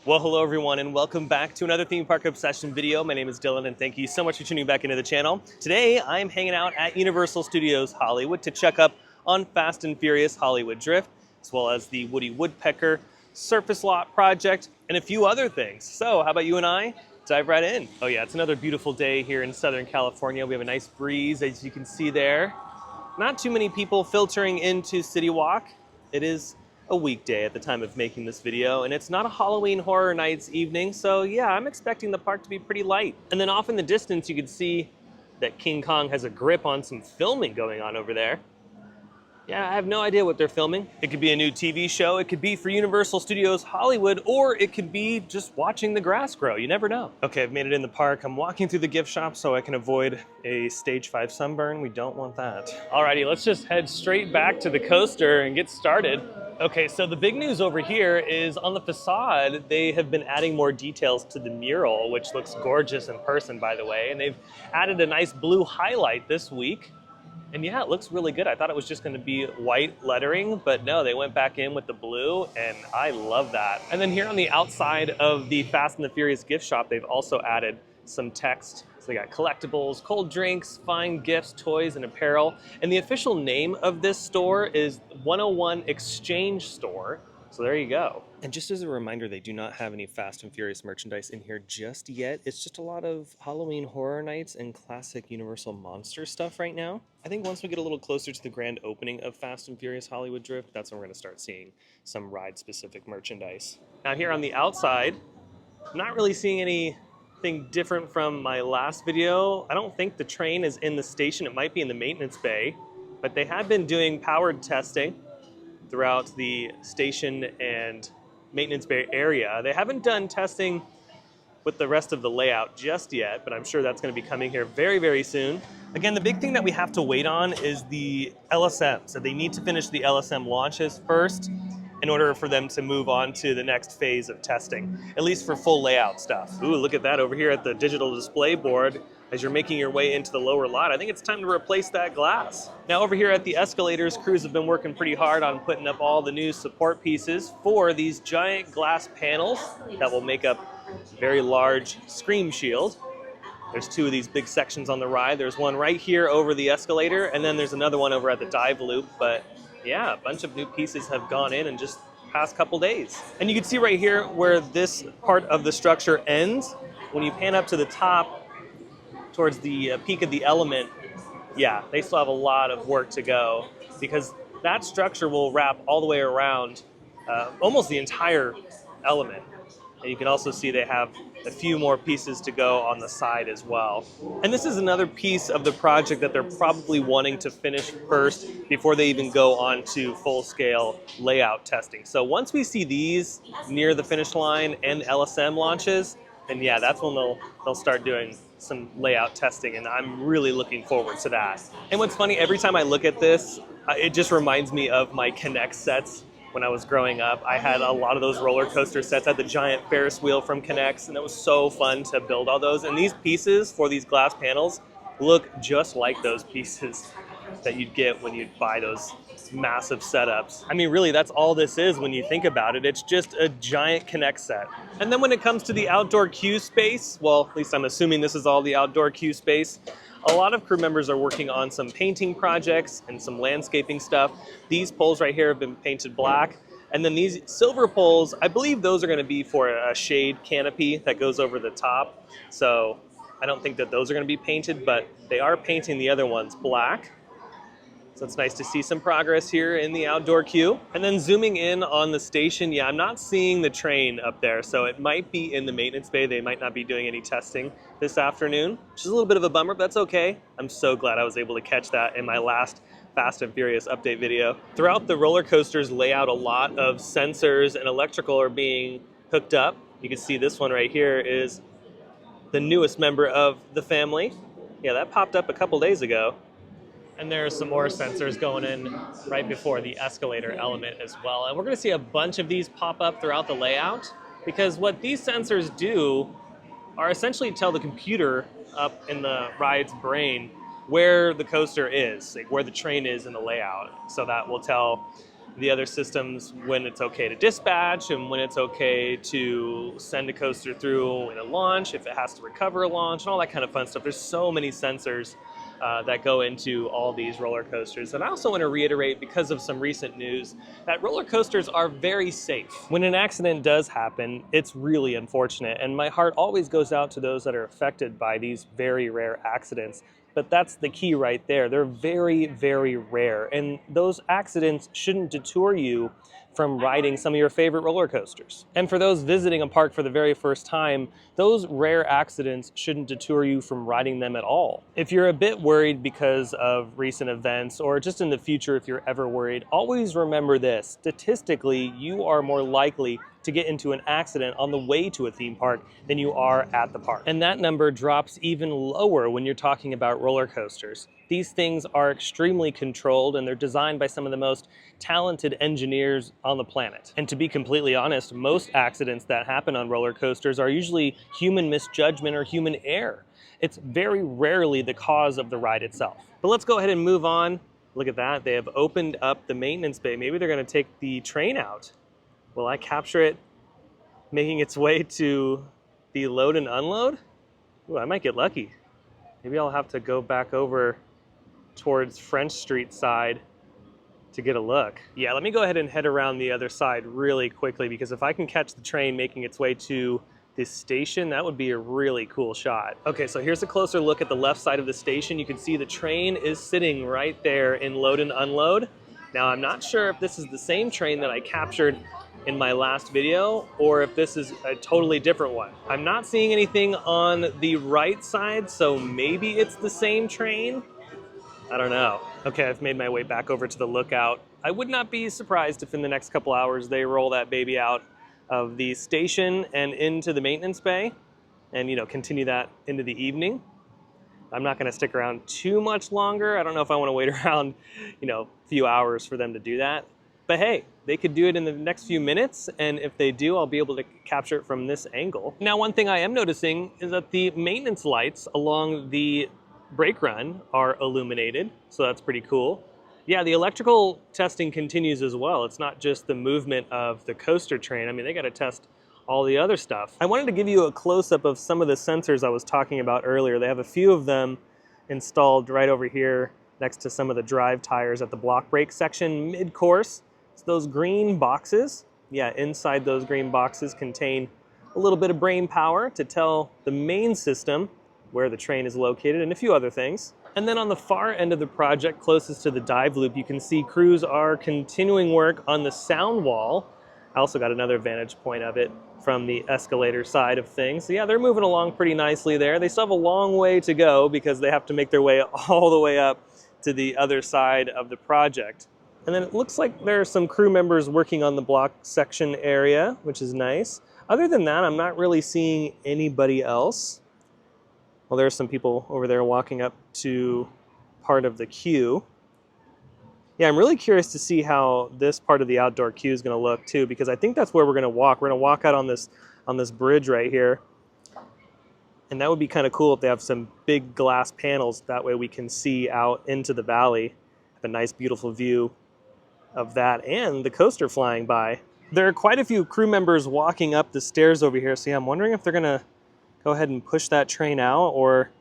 Well, hello everyone, and welcome back to another Theme Park Obsession video. My name is Dylan, and thank you so much for tuning back into the channel. Today, I'm hanging out at Universal Studios Hollywood to check up on Fast and Furious Hollywood Drift, as well as the Woody Woodpecker Surface Lot project, and a few other things. So, how about you and I dive right in? Oh yeah, it's another beautiful day here in Southern California. We have a nice breeze, as you can see there. Not too many people filtering into City Walk. It is a weekday at the time of making this video, and it's not a Halloween Horror Nights evening, so yeah, I'm expecting the park to be pretty light. And then off in the distance, you can see that King Kong has a grip on some filming going on over there. Yeah, I have no idea what they're filming. It could be a new TV show, it could be for Universal Studios Hollywood, or it could be just watching the grass grow. You never know. Okay, I've made it in the park. I'm walking through the gift shop so I can avoid a stage 5 sunburn. We don't want that. Alrighty, let's just head straight back to the coaster and get started. Okay, so the big news over here is on the facade, they have been adding more details to the mural, which looks gorgeous in person, by the way, and they've added a nice blue highlight this week. And yeah, it looks really good. I thought it was just gonna be white lettering, but no, they went back in with the blue, and I love that. And then here on the outside of the Fast and the Furious gift shop, they've also added some text. So they got collectibles, cold drinks, fine gifts, toys, and apparel. And the official name of this store is 101 Exchange Store. So there you go. And just as a reminder, they do not have any Fast and Furious merchandise in here just yet. It's just a lot of Halloween Horror Nights and classic Universal Monster stuff right now. I think once we get a little closer to the grand opening of Fast and Furious Hollywood Drift, that's when we're gonna start seeing some ride-specific merchandise. Now here on the outside, I'm not really seeing anything different from my last video. I don't think the train is in the station. It might be in the maintenance bay, but they have been doing powered testing throughout the station and maintenance bay area. They haven't done testing with the rest of the layout just yet, but I'm sure that's going to be coming here very, very soon. Again, the big thing that we have to wait on is the LSM. So they need to finish the LSM launches first in order for them to move on to the next phase of testing, at least for full layout stuff. Ooh, look at that over here at the digital display board. As you're making your way into the lower lot, I think it's time to replace that glass. Now over here at the escalators, crews have been working pretty hard on putting up all the new support pieces for these giant glass panels that will make up a very large scream shield. There's two of these big sections on the ride. There's one right here over the escalator, and then there's another one over at the dive loop. But yeah, a bunch of new pieces have gone in just past couple days. And you can see right here where this part of the structure ends. When you pan up to the top, towards the peak of the element, yeah, they still have a lot of work to go because that structure will wrap all the way around almost the entire element. And you can also see they have a few more pieces to go on the side as well. And this is another piece of the project that they're probably wanting to finish first before they even go on to full-scale layout testing. So once we see these near the finish line and LSM launches, then yeah, that's when they'll start doing some layout testing, and I'm really looking forward to that. And what's funny, every time I look at this, it just reminds me of my K'NEX sets when I was growing up. I had a lot of those roller coaster sets. I had the giant Ferris wheel from K'NEX, and it was so fun to build all those. And these pieces for these glass panels look just like those pieces that you'd get when you'd buy those massive setups. I mean, really, that's all this is when you think about it. It's just a giant K'NEX set. And then when it comes to the outdoor queue space, well, at least I'm assuming this is all the outdoor queue space, a lot of crew members are working on some painting projects and some landscaping stuff. These poles right here have been painted black. And then these silver poles, I believe those are going to be for a shade canopy that goes over the top. So I don't think that those are going to be painted, but they are painting the other ones black. So it's nice to see some progress here in the outdoor queue. And then zooming in on the station, yeah, I'm not seeing the train up there, so it might be in the maintenance bay. They might not be doing any testing this afternoon, which is a little bit of a bummer, but that's okay. I'm so glad I was able to catch that in my last Fast and Furious update video. Throughout the roller coaster's layout, a lot of sensors and electrical are being hooked up. You can see this one right here is the newest member of the family. Yeah, that popped up a couple days ago. And there are some more sensors going in right before the escalator element as well. And we're going to see a bunch of these pop up throughout the layout, because what these sensors do are essentially tell the computer up in the ride's brain where the coaster is, like where the train is in the layout. So that will tell the other systems when it's okay to dispatch and when it's okay to send a coaster through in a launch, if it has to recover a launch, and all that kind of fun stuff. There's so many sensors that go into all these roller coasters. And I also want to reiterate, because of some recent news, that roller coasters are very safe. When an accident does happen, it's really unfortunate, and my heart always goes out to those that are affected by these very rare accidents. But that's the key right there. They're very, very rare. And those accidents shouldn't deter you from riding some of your favorite roller coasters. And for those visiting a park for the very first time, those rare accidents shouldn't deter you from riding them at all. If you're a bit worried because of recent events, or just in the future if you're ever worried, always remember this. Statistically, you are more likely to get into an accident on the way to a theme park than you are at the park. And that number drops even lower when you're talking about roller coasters. These things are extremely controlled, and they're designed by some of the most talented engineers on the planet. And to be completely honest, most accidents that happen on roller coasters are usually human misjudgment or human error. It's very rarely the cause of the ride itself. But let's go ahead and move on. Look at that, they have opened up the maintenance bay. Maybe they're gonna take the train out. Will I capture it making its way to the load and unload? Ooh, I might get lucky. Maybe I'll have to go back over towards French Street side to get a look. Yeah, let me go ahead and head around the other side really quickly, because if I can catch the train making its way to this station, that would be a really cool shot. Okay, so here's a closer look at the left side of the station. You can see the train is sitting right there in load and unload. Now, I'm not sure if this is the same train that I captured in my last video, or if this is a totally different one. I'm not seeing anything on the right side, so maybe it's the same train. I don't know. Okay, I've made my way back over to the lookout. I would not be surprised if in the next couple hours they roll that baby out of the station and into the maintenance bay and, you know, continue that into the evening. I'm not gonna stick around too much longer. I don't know if I wanna wait around, you know, a few hours for them to do that. But hey, they could do it in the next few minutes, and if they do, I'll be able to capture it from this angle. Now, one thing I am noticing is that the maintenance lights along the brake run are illuminated, so that's pretty cool. Yeah, the electrical testing continues as well. It's not just the movement of the coaster train. I mean, they gotta test all the other stuff. I wanted to give you a close-up of some of the sensors I was talking about earlier. They have a few of them installed right over here next to some of the drive tires at the block brake section mid-course. So those green boxes, yeah, inside those green boxes contain a little bit of brain power to tell the main system where the train is located and a few other things. And then on the far end of the project, closest to the dive loop, you can see crews are continuing work on the sound wall. I also got another vantage point of it from the escalator side of things. So yeah, they're moving along pretty nicely there. They still have a long way to go because they have to make their way all the way up to the other side of the project. And then it looks like there are some crew members working on the block section area, which is nice. Other than that, I'm not really seeing anybody else. Well, there's some people over there walking up to part of the queue. Yeah, I'm really curious to see how this part of the outdoor queue is going to look too, because I think that's where we're going to walk. We're going to walk out on this bridge right here. And that would be kind of cool if they have some big glass panels. That way we can see out into the valley. Have a nice, beautiful view of that and the coaster flying by. There are quite a few crew members walking up the stairs over here. So yeah, I'm wondering if they're going to go ahead and push that train out, or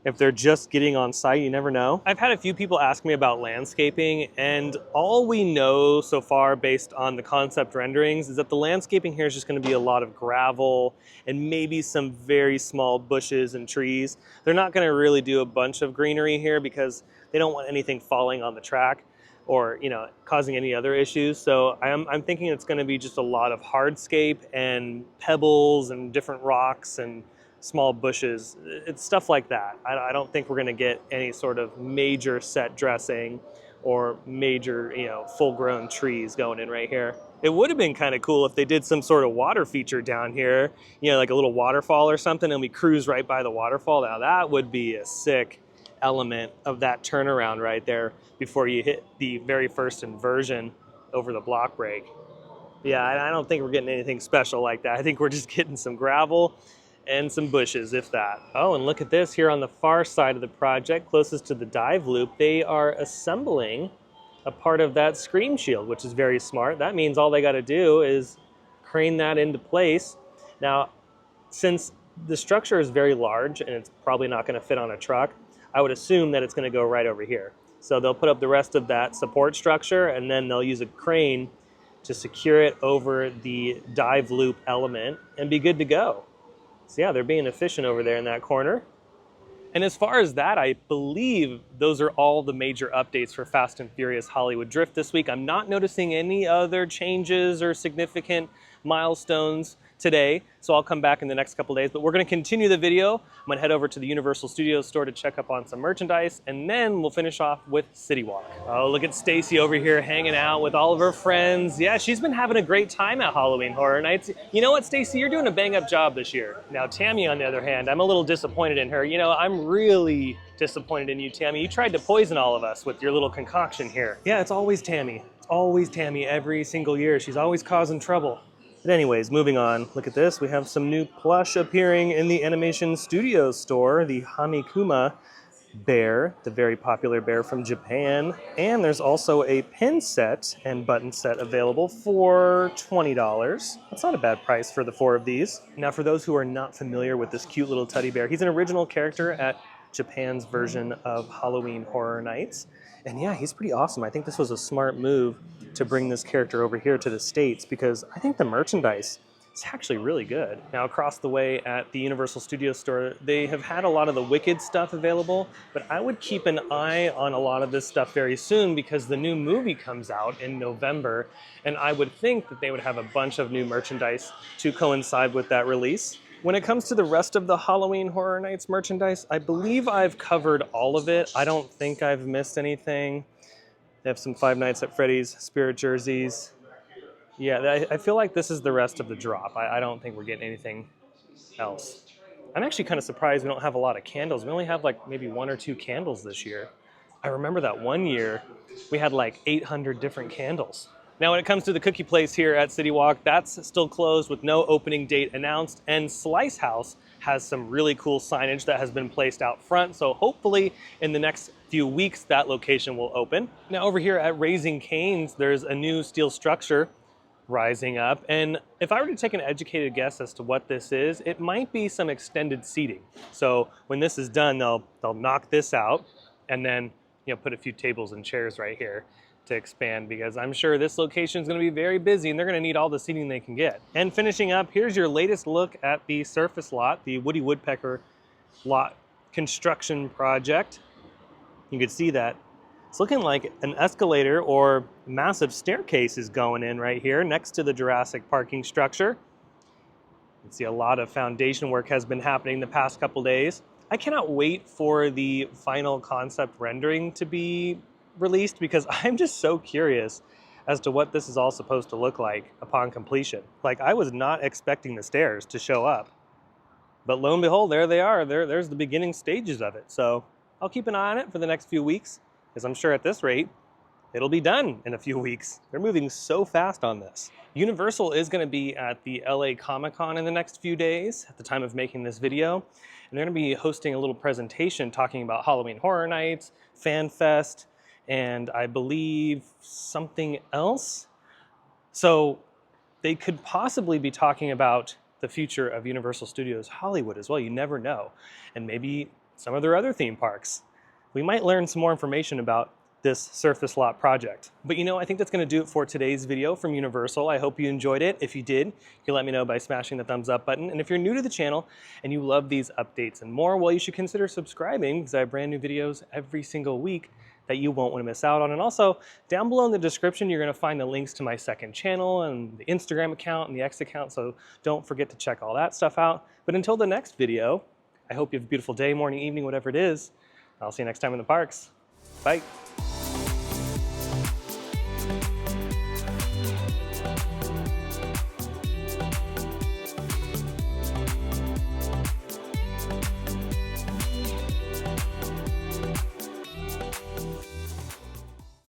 if they're just getting on site. You never know. I've had a few people ask me about landscaping, and all we know so far based on the concept renderings is that the landscaping here is just going to be a lot of gravel and maybe some very small bushes and trees. They're not going to really do a bunch of greenery here because they don't want anything falling on the track or, you know, causing any other issues. So I'm thinking it's going to be just a lot of hardscape and pebbles and different rocks and small bushes. It's stuff like that. I don't think we're going to get any sort of major set dressing or major, you know, full-grown trees going in right here. It would have been kind of cool if they did some sort of water feature down here, you know, like a little waterfall or something, and we cruise right by the waterfall. Now that would be a sick element of that turnaround right there before you hit the very first inversion over the block brake. Yeah, I don't think we're getting anything special like that. I think we're just getting some gravel and some bushes, if that. Oh, and look at this here on the far side of the project, closest to the dive loop. They are assembling a part of that scream shield, which is very smart. That means all they got to do is crane that into place. Now, since the structure is very large and it's probably not going to fit on a truck, I would assume that it's going to go right over here. So they'll put up the rest of that support structure, and then they'll use a crane to secure it over the dive loop element and be good to go. So yeah, they're being efficient over there in that corner. And as far as that, I believe those are all the major updates for Fast and Furious Hollywood Drift this week. I'm not noticing any other changes or significant milestones today, so I'll come back in the next couple days. But we're going to continue the video. I'm going to head over to the Universal Studios store to check up on some merchandise, and then we'll finish off with City Walk. Oh, look at Stacy over here hanging out with all of her friends. Yeah, she's been having a great time at Halloween Horror Nights. You know what, Stacy? You're doing a bang-up job this year. Now, Tammy, on the other hand, I'm a little disappointed in her. You know, I'm really disappointed in you, Tammy. You tried to poison all of us with your little concoction here. Yeah, it's always Tammy. It's always Tammy every single year. She's always causing trouble. But anyways, moving on, look at this. We have some new plush appearing in the Animation Studios store, the Hamikuma bear, the very popular bear from Japan. And there's also a pin set and button set available for $20. That's not a bad price for the 4 of these. Now, for those who are not familiar with this cute little teddy bear, he's an original character at Japan's version of Halloween Horror Nights. And yeah, he's pretty awesome. I think this was a smart move to bring this character over here to the States because I think the merchandise is actually really good. Now, across the way at the Universal Studios store, they have had a lot of the Wicked stuff available, but I would keep an eye on a lot of this stuff very soon because the new movie comes out in November, and I would think that they would have a bunch of new merchandise to coincide with that release. When it comes to the rest of the Halloween Horror Nights merchandise, I believe I've covered all of it. I don't think I've missed anything. They have some Five Nights at Freddy's Spirit jerseys. Yeah, I feel like this is the rest of the drop. I don't think we're getting anything else. I'm actually kind of surprised we don't have a lot of candles. We only have like maybe 1 or 2 candles this year. I remember that one year we had like 800 different candles. Now, when it comes to the cookie place here at City Walk, that's still closed with no opening date announced, and Slice House has some really cool signage that has been placed out front, so hopefully in the next few weeks that location will open. Now, over here at Raising Cane's, there's a new steel structure rising up, and if I were to take an educated guess as to what this is, it might be some extended seating. So when this is done, they'll knock this out and then put a few tables and chairs right here to expand, because I'm sure this location is going to be very busy and they're going to need all the seating they can get. And finishing up, here's your latest look at the surface lot, the Woody Woodpecker lot construction project. You can see that it's looking like an escalator or massive staircase is going in right here next to the Jurassic parking structure. You can see a lot of foundation work has been happening the past couple days. I cannot wait for the final concept rendering to be released because I'm just so curious as to what this is all supposed to look like upon completion. Like, I was not expecting the stairs to show up, but lo and behold, there they are. There's the beginning stages of it. So I'll keep an eye on it for the next few weeks, because I'm sure at this rate, it'll be done in a few weeks. They're moving so fast on this. Universal is going to be at the LA Comic-Con in the next few days at the time of making this video. And they're going to be hosting a little presentation talking about Halloween Horror Nights, Fan Fest, and I believe something else. So they could possibly be talking about the future of Universal Studios Hollywood as well. You never know. And maybe some of their other theme parks. We might learn some more information about this surface lot project. But I think that's going to do it for today's video from Universal. I hope you enjoyed it. If you did, you can let me know by smashing the thumbs up button. And if you're new to the channel and you love these updates and more, well, you should consider subscribing, because I have brand new videos every single week that you won't want to miss out on. And also, down below in the description, you're going to find the links to my second channel and the Instagram account and the X account, so don't forget to check all that stuff out. But until the next video, I hope you have a beautiful day, morning, evening, whatever it is. I'll see you next time in the parks. Bye.